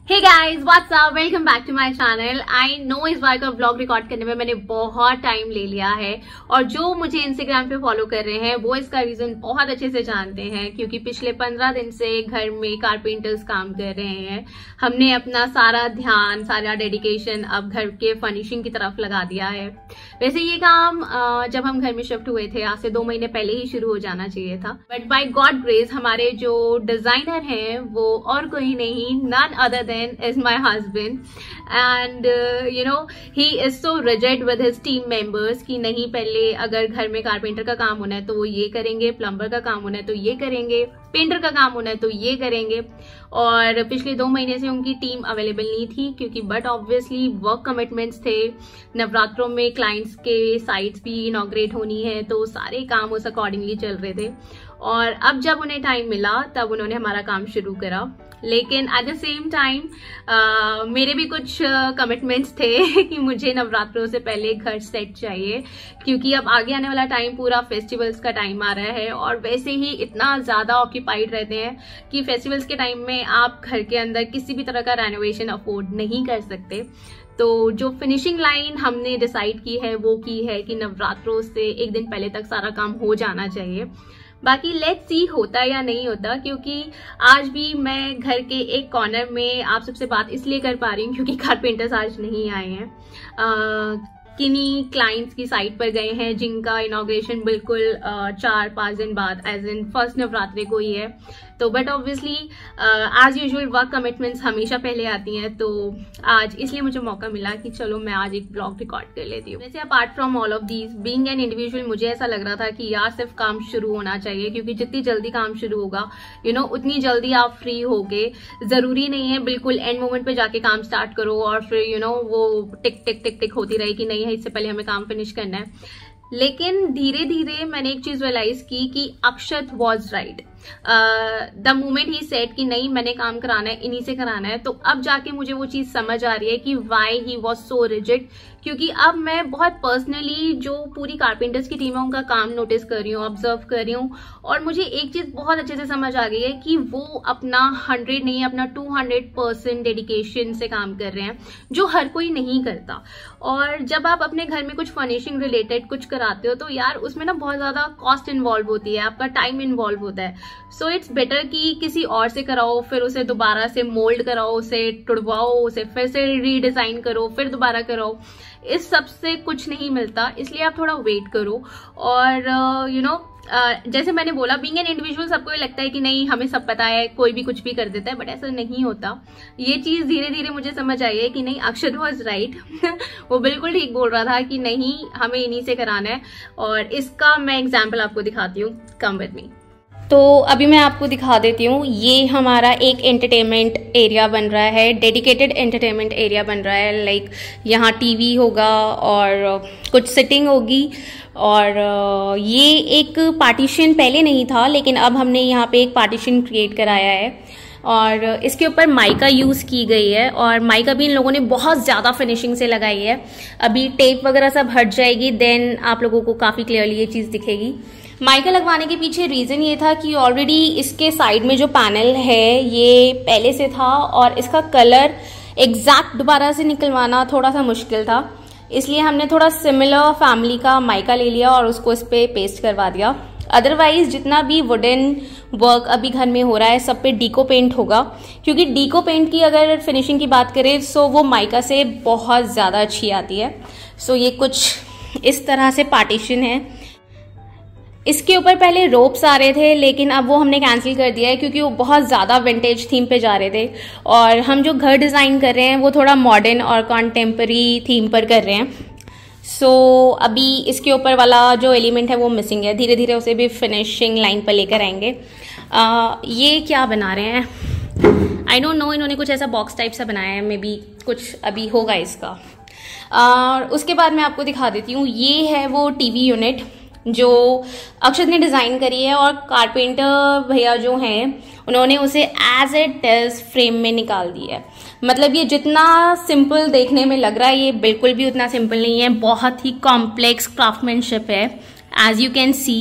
Hey guys what's up, welcome back to my channel. I know इस बार का vlog record करने में मैंने बहुत टाइम ले लिया है और जो मुझे इंस्टाग्राम पे फॉलो कर रहे हैं वो इसका रीजन बहुत अच्छे से जानते हैं, क्योंकि पिछले 15 दिन से घर में कारपेंटर्स काम कर रहे हैं। हमने अपना सारा ध्यान, सारा डेडिकेशन अब घर के फर्निशिंग की तरफ लगा दिया है। वैसे ये काम जब हम घर में शिफ्ट हुए थे आज से 2 महीने पहले ही शुरू हो जाना चाहिए था, बट बाय गॉड ग्रेस हमारे जो डिजाइनर हैं वो और कोई नहीं, none other is my husband and he is so rigid with his team members कि नहीं, पहले अगर घर में कारपेंटर का काम होना है तो वो ये करेंगे, प्लम्बर का काम होना है तो ये करेंगे, पेंटर का काम होना है तो ये करेंगे। और पिछले 2 महीने से उनकी टीम अवेलेबल नहीं थी क्योंकि बट ऑब्वियसली वर्क कमिटमेंट्स थे। नवरात्रों में क्लाइंट्स के साइट्स भी इनॉग्रेट होनी है तो सारे काम उस अकॉर्डिंगली चल रहे थे और अब जब उन्हें टाइम मिला तब उन्होंने हमारा काम शुरू करा। लेकिन एट द सेम टाइम मेरे भी कुछ कमिटमेंट्स थे कि मुझे नवरात्रों से पहले घर सेट चाहिए, क्योंकि अब आगे आने वाला टाइम पूरा फेस्टिवल्स का टाइम आ रहा है और वैसे ही इतना ज्यादा ऑक्यूपाइड रहते हैं कि फेस्टिवल्स के टाइम में आप घर के अंदर किसी भी तरह का रेनोवेशन अफोर्ड नहीं कर सकते। तो जो फिनिशिंग लाइन हमने डिसाइड की है वो की है कि नवरात्रों से एक दिन पहले तक सारा काम हो जाना चाहिए। बाकी लेट्स सी होता है या नहीं होता, क्योंकि आज भी मैं घर के एक कॉर्नर में आप सबसे बात इसलिए कर पा रही हूँ क्योंकि कारपेंटर्स आज नहीं आए हैं। किन्हीं क्लाइंट्स की साइट पर गए हैं जिनका इनॉग्रेशन बिल्कुल 4-5 दिन बाद एज इन फर्स्ट नवरात्रि को ही है। तो but obviously as usual work commitments हमेशा पहले आती हैं, तो आज इसलिए मुझे मौका मिला कि चलो मैं आज एक ब्लॉग रिकॉर्ड कर लेती हूँ। वैसे apart from all of these being an individual मुझे ऐसा लग रहा था कि यार सिर्फ काम शुरू होना चाहिए, क्योंकि जितनी जल्दी काम शुरू होगा उतनी जल्दी आप फ्री होगे। जरूरी नहीं है बिल्कुल एंड मोमेंट पे जाके काम स्टार्ट करो और फिर वो टिक टिक टिक टिक होती रही कि नहीं है इससे पहले हमें काम फिनिश करना है। लेकिन धीरे धीरे मैंने एक चीज रियलाइज की कि Akshat was right. The moment he said कि नहीं मैंने काम कराना है, इन्हीं से कराना है, तो अब जाके मुझे वो चीज समझ आ रही है कि why he was so rigid. क्योंकि अब मैं बहुत पर्सनली जो पूरी कारपेंटर्स की टीम है उनका काम नोटिस कर रही हूँ, ऑब्जर्व कर रही हूँ और मुझे एक चीज बहुत अच्छे से समझ आ गई है कि वो अपना 100 नहीं अपना 200% डेडिकेशन से काम कर रहे हैं, जो हर कोई नहीं करता। और जब आप अपने घर में कुछ फर्निशिंग रिलेटेड कुछ कराते हो तो यार उसमें ना बहुत ज्यादा कॉस्ट इन्वॉल्व होती है, आपका टाइम इन्वॉल्व होता है। सो इट्स बेटर कि किसी और से कराओ, फिर उसे दोबारा से मोल्ड कराओ, उसे टुड़वाओ, उसे फिर से रीडिजाइन करो, फिर दोबारा कराओ। इस सब से कुछ नहीं मिलता, इसलिए आप थोड़ा वेट करो। और जैसे मैंने बोला बीइंग एन इंडिविजुअल सबको ये लगता है कि नहीं हमें सब पता है, कोई भी कुछ भी कर देता है, बट ऐसा नहीं होता। ये चीज धीरे धीरे मुझे समझ आई है कि नहीं अक्षत वॉज राइट वो बिल्कुल ठीक बोल रहा था कि नहीं हमें इन्हीं से कराना है। और इसका मैं एग्जाम्पल आपको दिखाती हूँ, कम विद मी। तो अभी मैं आपको दिखा देती हूँ, ये हमारा एक एंटरटेनमेंट एरिया बन रहा है, डेडिकेटेड एंटरटेनमेंट एरिया बन रहा है। लाइक यहाँ टीवी होगा और कुछ सिटिंग होगी और ये एक पार्टीशन पहले नहीं था, लेकिन अब हमने यहाँ पे एक पार्टीशन क्रिएट कराया है और इसके ऊपर माइका यूज की गई है और माइका भी इन लोगों ने बहुत ज्यादा फिनिशिंग से लगाई है। अभी टेप वगैरह सब हट जाएगी, देन आप लोगों को काफी क्लियरली ये चीज दिखेगी। माइका लगवाने के पीछे रीजन ये था कि ऑलरेडी इसके साइड में जो पैनल है ये पहले से था और इसका कलर एग्जैक्ट दोबारा से निकलवाना थोड़ा सा मुश्किल था, इसलिए हमने थोड़ा सिमिलर फैमिली का माइका ले लिया और उसको इस पे पेस्ट करवा दिया। अदरवाइज जितना भी वुडन वर्क अभी घर में हो रहा है सब पे डीको पेंट होगा, क्योंकि डीको पेंट की अगर फिनिशिंग की बात करें तो वो माइका से बहुत ज्यादा अच्छी आती है। सो ये कुछ इस तरह से पार्टीशन है। इसके ऊपर पहले रोप्स आ रहे थे लेकिन अब वो हमने कैंसिल कर दिया है क्योंकि वो बहुत ज़्यादा विंटेज थीम पे जा रहे थे और हम जो घर डिज़ाइन कर रहे हैं वो थोड़ा मॉडर्न और कॉन्टेम्पररी थीम पर कर रहे हैं। सो अभी इसके ऊपर वाला जो एलिमेंट है वो मिसिंग है, धीरे धीरे उसे भी फिनिशिंग लाइन पर लेकर आएंगे। ये क्या बना रहे हैं आई डोंट नो, इन्होंने कुछ ऐसा बॉक्स टाइप सा बनाया है, मे बी कुछ अभी होगा इसका। और उसके बाद मैं आपको दिखा देती हूँ, ये है वो टीवी यूनिट जो अक्षत ने डिजाइन करी है और कारपेंटर भैया जो हैं उन्होंने उसे एज इट इज फ्रेम में निकाल दिया है। मतलब ये जितना सिंपल देखने में लग रहा है ये बिल्कुल भी उतना सिंपल नहीं है, बहुत ही कॉम्प्लेक्स क्राफ्टमैनशिप है। एज यू कैन सी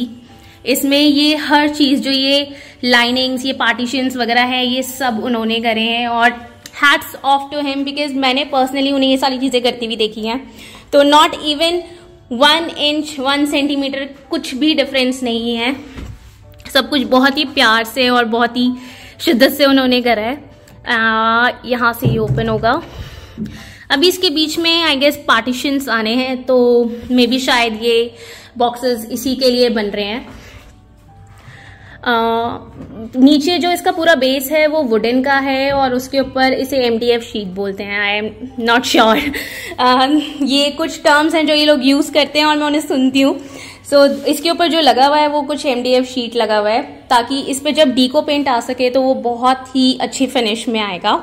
इसमें ये हर चीज जो ये लाइनिंग्स, ये पार्टीशंस वगैरह है, ये सब उन्होंने करे हैं और hats off to him, because मैंने पर्सनली उन्हें ये सारी चीजें करती हुई देखी हैं। तो नॉट इवन 1 इंच 1 सेंटीमीटर कुछ भी डिफरेंस नहीं है, सब कुछ बहुत ही प्यार से और बहुत ही शिद्दत से उन्होंने करा है। यहाँ से ये ओपन होगा। अभी इसके बीच में आई गेस पार्टीशंस आने हैं, तो मे बी शायद ये बॉक्सेस इसी के लिए बन रहे हैं। नीचे जो इसका पूरा बेस है वो वुडन का है और उसके ऊपर इसे MDF शीट बोलते हैं। आई एम नॉट श्योर, ये कुछ टर्म्स हैं जो ये लोग यूज करते हैं और मैं उन्हें सुनती हूँ। सो इसके ऊपर जो लगा हुआ है वो कुछ MDF शीट लगा हुआ है, ताकि इस पे जब डीको पेंट आ सके तो वो बहुत ही अच्छी फिनिश में आएगा।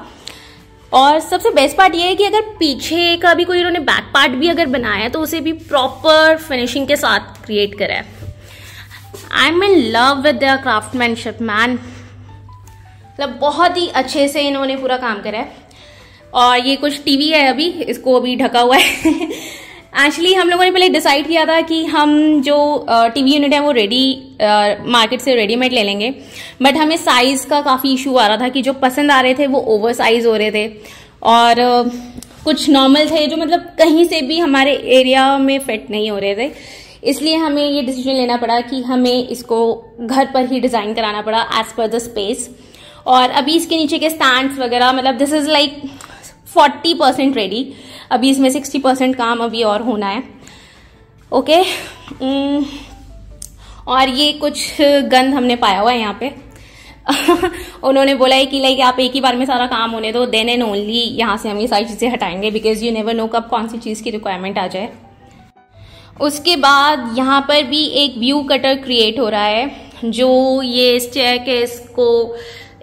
और सबसे बेस्ट पार्ट ये है कि अगर पीछे का भी कोई इन्होंने बैक पार्ट भी अगर बनाया है तो उसे भी प्रॉपर फिनिशिंग के साथ क्रिएट करा है। I am in love with their craftsmanship man, मतलब बहुत ही अच्छे से इन्होंने पूरा काम करा है। और ये कुछ टीवी है, अभी इसको अभी ढका हुआ है। एक्चुअली हम लोगों ने पहले डिसाइड किया था कि हम जो टीवी यूनिट है वो रेडी मार्केट से रेडीमेड ले लेंगे, बट हमें साइज का काफी इशू आ रहा था कि जो पसंद आ रहे थे वो ओवर साइज हो रहे थे और कुछ नॉर्मल थे जो मतलब कहीं से भी हमारे एरिया में फिट नहीं हो रहे थे। इसलिए हमें ये डिसीजन लेना पड़ा कि हमें इसको घर पर ही डिजाइन कराना पड़ा एज पर द स्पेस। और अभी इसके नीचे के स्टैंड्स वगैरह, मतलब दिस इज लाइक 40% रेडी, अभी इसमें 60% काम अभी और होना है। ओके, और ये कुछ गंद हमने पाया हुआ है यहाँ पे। उन्होंने बोला है कि लाइक आप एक ही बार में सारा काम होने दो, देन एंड ओनली यहाँ से हम ये सारी चीजें हटाएंगे, बिकॉज यू नेवर नो कब कौन सी चीज की रिक्वायरमेंट आ जाए। उसके बाद यहाँ पर भी एक व्यू कटर क्रिएट हो रहा है जो ये स्टेयरकेस को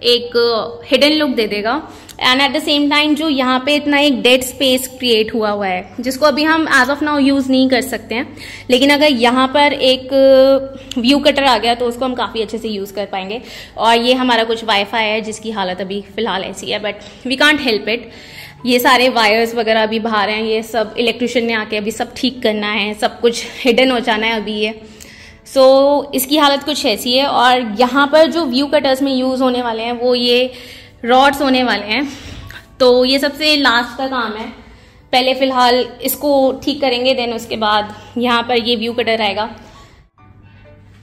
एक हिडन लुक दे देगा and at the same time जो यहाँ पे इतना एक डेड स्पेस क्रिएट हुआ है जिसको अभी हम एज ऑफ नाउ यूज नहीं कर सकते हैं, लेकिन अगर यहाँ पर एक व्यू कटर आ गया तो उसको हम काफी अच्छे से यूज कर पाएंगे। और ये हमारा कुछ वाईफाई है जिसकी हालत अभी फिलहाल ऐसी है, but we can't help it. ये सारे वायर्स वगैरह अभी बाहर हैं, ये सब इलेक्ट्रिशियन ने आके अभी सब ठीक करना है, सब कुछ हिडन हो जाना है अभी ये। सो इसकी हालत कुछ ऐसी है। और यहाँ पर जो व्यू कटर्स में यूज होने वाले हैं वो ये रॉड्स होने वाले हैं, तो ये सबसे लास्ट का काम है। पहले फिलहाल इसको ठीक करेंगे, देन उसके बाद यहाँ पर ये व्यू कटर आएगा।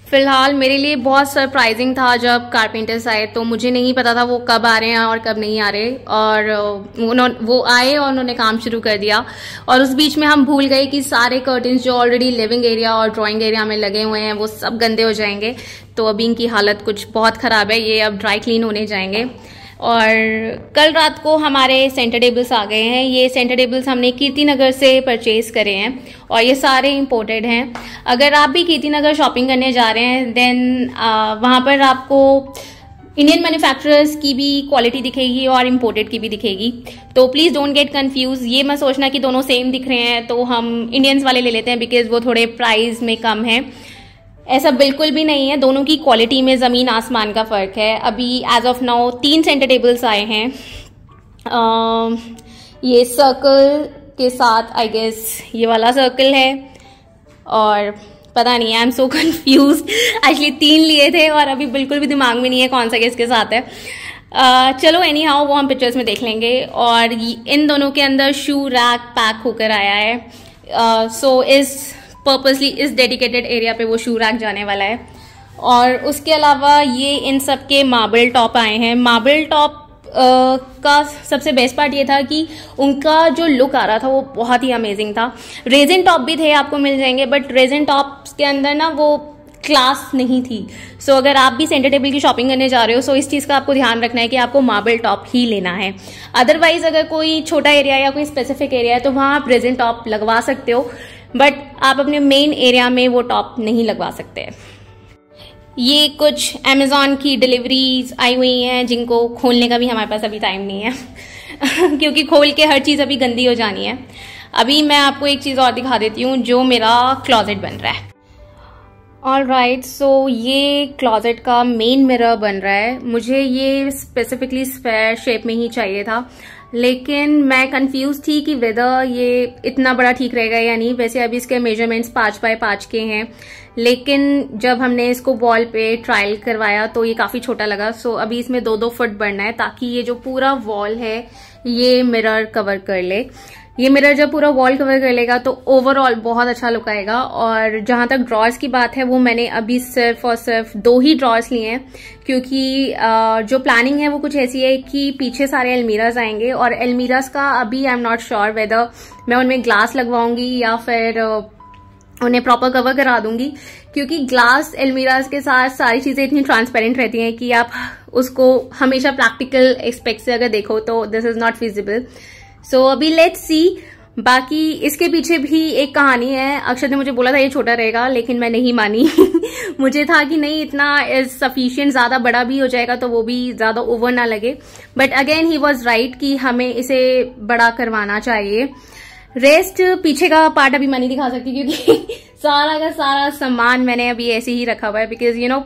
फिलहाल मेरे लिए बहुत सरप्राइजिंग था जब कारपेंटर्स आए, तो मुझे नहीं पता था वो कब आ रहे हैं और कब नहीं आ रहे, और वो आए और उन्होंने काम शुरू कर दिया। और उस बीच में हम भूल गए कि सारे कर्टन्स जो ऑलरेडी लिविंग एरिया और ड्राइंग एरिया में लगे हुए हैं वो सब गंदे हो जाएंगे, तो अभी इनकी हालत कुछ बहुत खराब है। ये अब ड्राई क्लीन होने जाएंगे। और कल रात को हमारे सेंटर टेबल्स आ गए हैं। ये सेंटर टेबल्स हमने कीर्तिनगर से परचेज करे हैं और ये सारे इंपोर्टेड हैं। अगर आप भी कीर्तिनगर शॉपिंग करने जा रहे हैं देन वहाँ पर आपको इंडियन मैन्युफैक्चरर्स की भी क्वालिटी दिखेगी और इम्पोर्टेड की भी दिखेगी, तो प्लीज डोंट गेट कंफ्यूज। ये मत सोचना कि दोनों सेम दिख रहे हैं तो हम इंडियंस वाले ले लेते हैं बिकॉज वो थोड़े प्राइस में कम है। ऐसा बिल्कुल भी नहीं है, दोनों की क्वालिटी में जमीन आसमान का फर्क है। अभी as of now 3 centre tables आए हैं, ये सर्कल के साथ आई गेस ये वाला सर्कल है, और पता नहीं, I am so confuse. Actually 3 लिए थे और अभी बिल्कुल भी दिमाग में नहीं है कौन सा किसके साथ है। चलो एनी हाउ वो हम पिक्चर्स में देख लेंगे। और इन दोनों के अंदर शू रैक पैक होकर आया है, सो इस पर्पसली इस डेडिकेटेड एरिया पे वो शू रैक जाने वाला है। और उसके अलावा ये इन सब के मार्बल टॉप आए हैं। मार्बल टॉप का सबसे बेस्ट पार्ट ये था कि उनका जो लुक आ रहा था वो बहुत ही अमेजिंग था। रेजिन टॉप भी थे, आपको मिल जाएंगे, बट रेजिन टॉप के अंदर ना वो क्लास नहीं थी। सो अगर आप भी सेंटर टेबल की शॉपिंग करने जा रहे हो सो इस चीज का आपको ध्यान रखना है कि आपको मार्बल टॉप ही लेना है। अदरवाइज अगर कोई छोटा एरिया या कोई स्पेसिफिक एरिया है तो वहां आप रेजिन टॉप लगवा सकते हो, बट आप अपने मेन एरिया में वो टॉप नहीं लगवा सकते। ये कुछ Amazon की डिलीवरीज आई हुई हैं जिनको खोलने का भी हमारे पास अभी टाइम नहीं है क्योंकि खोल के हर चीज अभी गंदी हो जानी है। अभी मैं आपको एक चीज और दिखा देती हूँ जो मेरा क्लॉजेट बन रहा है। ऑलराइट, सो ये क्लॉजेट का मेन मिरर बन रहा है। मुझे ये स्पेसिफिकली स्क्वायर शेप में ही चाहिए था लेकिन मैं कंफ्यूज थी कि वेदर ये इतना बड़ा ठीक रहेगा या नहीं। वैसे अभी इसके मेजरमेंट्स 5x5 के हैं, लेकिन जब हमने इसको वॉल पे ट्रायल करवाया तो ये काफी छोटा लगा। सो अभी इसमें 2-2 फुट बढ़ना है ताकि ये जो पूरा वॉल है ये मिरर कवर कर ले। ये मिरर जब पूरा वॉल कवर कर लेगा तो ओवरऑल बहुत अच्छा लुक आएगा। और जहां तक ड्रॉर्स की बात है वो मैंने अभी सिर्फ और सिर्फ 2 ही ड्रॉर्स लिए हैं, क्योंकि जो प्लानिंग है वो कुछ ऐसी है कि पीछे सारे अलमीराज आएंगे और अलमीराज का अभी I am not sure whether मैं उनमें ग्लास लगवाऊंगी या फिर उन्हें प्रॉपर कवर करा दूंगी, क्योंकि ग्लास अलमीराज के साथ सारी चीजें इतनी ट्रांसपेरेंट रहती हैं कि आप उसको हमेशा प्रैक्टिकल एस्पेक्ट से अगर देखो तो दिस इज नॉट फिजिबल। सो अभी लेट्स सी। बाकी इसके पीछे भी एक कहानी है। अक्षत ने मुझे बोला था ये छोटा रहेगा, लेकिन मैं नहीं मानी। मुझे था कि नहीं इतना इज सफिशिएंट, ज्यादा बड़ा भी हो जाएगा तो वो भी ज्यादा ओवर ना लगे। But again he was right कि हमें इसे बड़ा करवाना चाहिए। रेस्ट पीछे का पार्ट अभी मैं नहीं दिखा सकती क्योंकि सारा का सारा सामान मैंने अभी ऐसे ही रखा हुआ है, बिकॉज यू नो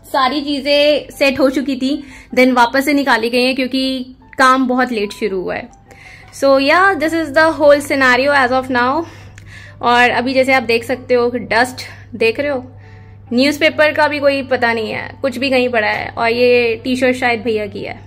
सारी चीजें सेट हो चुकी थी, देन वापस से निकाली गई है क्योंकि काम बहुत लेट शुरू हुआ है। So yeah this is the whole scenario as of now. और अभी जैसे आप देख सकते हो डस्ट देख रहे हो, न्यूज़पेपर का भी कोई पता नहीं है, कुछ भी कहीं पड़ा है। और ये टी शर्ट शायद भैया की है।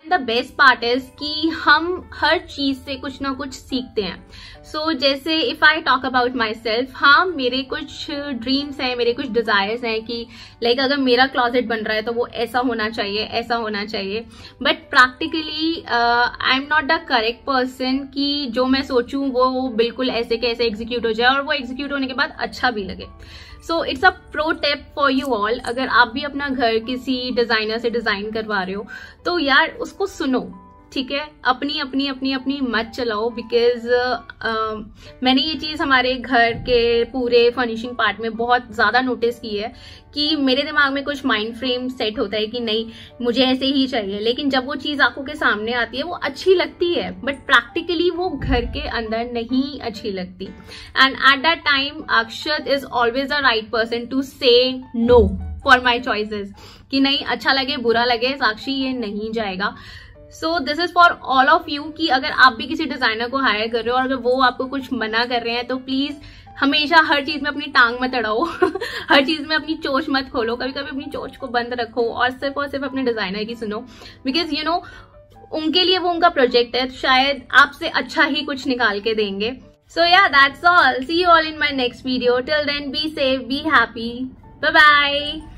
द बेस्ट पार्ट इज कि हम हर चीज से कुछ ना कुछ सीखते हैं। सो जैसे if I talk about my self, हाँ मेरे कुछ ड्रीम्स हैं, मेरे कुछ डिजायर्स हैं कि लाइक अगर मेरा क्लॉजेट बन रहा है तो वो ऐसा होना चाहिए, ऐसा होना चाहिए। But practically I am not the correct person कि जो मैं सोचूं वो बिल्कुल ऐसे कैसे एग्जीक्यूट हो जाए और वो एग्जीक्यूट होने के बाद अच्छा भी लगे। So it's a pro tip for you all. अगर आप भी अपना घर किसी डिजाइनर से डिजाइन करवा रहे हो तो यार उसको सुनो, ठीक है, अपनी अपनी अपनी अपनी मत चलाओ। बिकॉज मैंने ये चीज हमारे घर के पूरे फर्निशिंग पार्ट में बहुत ज्यादा नोटिस की है कि मेरे दिमाग में कुछ माइंड फ्रेम सेट होता है कि नहीं मुझे ऐसे ही चाहिए, लेकिन जब वो चीज आंखों के सामने आती है वो अच्छी लगती है, बट प्रैक्टिकली वो घर के अंदर नहीं अच्छी लगती। And at that time Akshat is always the right person to say no for my choices कि नहीं अच्छा लगे बुरा लगे साक्षी ये नहीं जाएगा। So this is for all of you कि अगर आप भी किसी डिजाइनर को हायर कर रहे हो और अगर वो आपको कुछ मना कर रहे हैं तो प्लीज हमेशा हर चीज में अपनी टांग मत अड़ाओ। हर चीज में अपनी चोच मत खोलो, कभी कभी अपनी चोच को बंद रखो और सिर्फ अपने डिजाइनर की सुनो। बिकॉज यू नो उनके लिए वो उनका प्रोजेक्ट है, शायद आपसे अच्छा ही कुछ निकाल के देंगे। So yeah that's all, see you all in my next video. Till then be safe, be happy, bye bye.